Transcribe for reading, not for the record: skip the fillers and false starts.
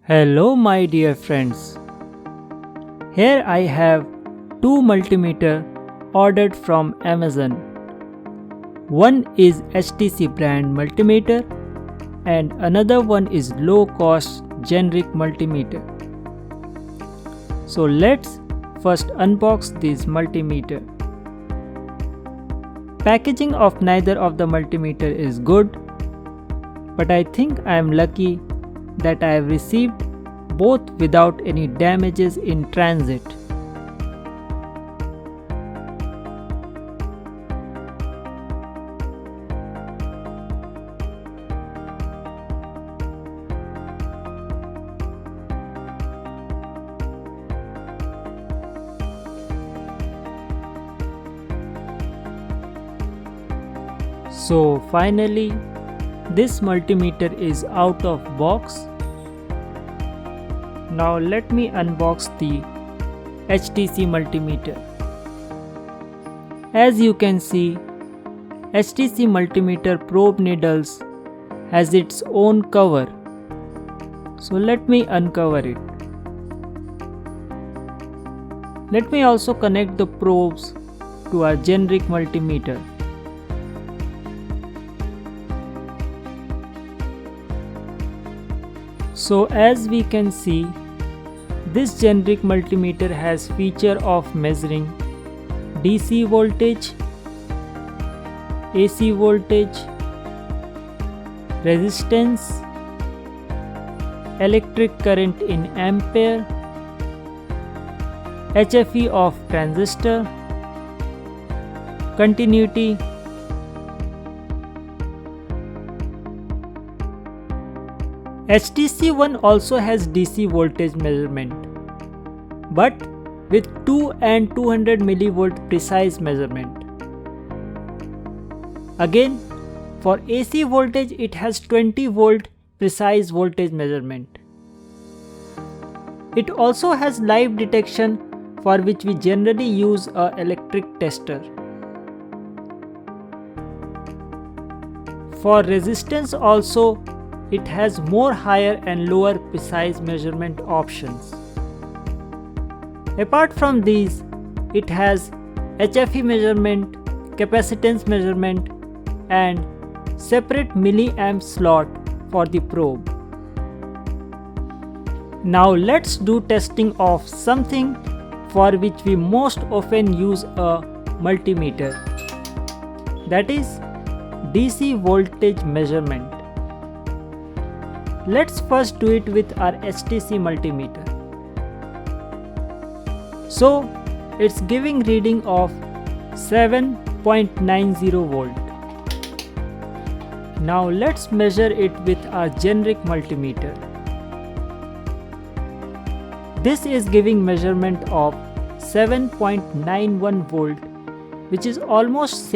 Hello my dear friends. Here I have two multimeter ordered from Amazon. One is HTC brand multimeter and another one is low cost generic multimeter. So let's first unbox this multimeter. Packaging of neither of the multimeter is good, but I think I am lucky that I have received both without any damages in transit. So finally, this multimeter is out of box. Now let me unbox the HTC multimeter. As you can see, HTC multimeter probe needles has its own cover. So let me uncover it. Let me also connect the probes to our generic multimeter. So as we can see, this generic multimeter has feature of measuring DC voltage, AC voltage, resistance, electric current in ampere, HFE of transistor, continuity, HTC one also has DC voltage measurement, but with 2 and 200 mV precise measurement. Again, for AC voltage it has 20 volt precise voltage measurement. It also has live detection, for which we generally use an electric tester. For resistance also, it has more higher and lower precise measurement options. Apart from these, it has HFE measurement, capacitance measurement and separate milliamp slot for the probe. Now let's do testing of something for which we most often use a multimeter, that is DC voltage measurement. Let's first do it with our HTC multimeter. So it's giving reading of 7.90 volt. Now let's measure it with our generic multimeter. This is giving measurement of 7.91 volt, which is almost same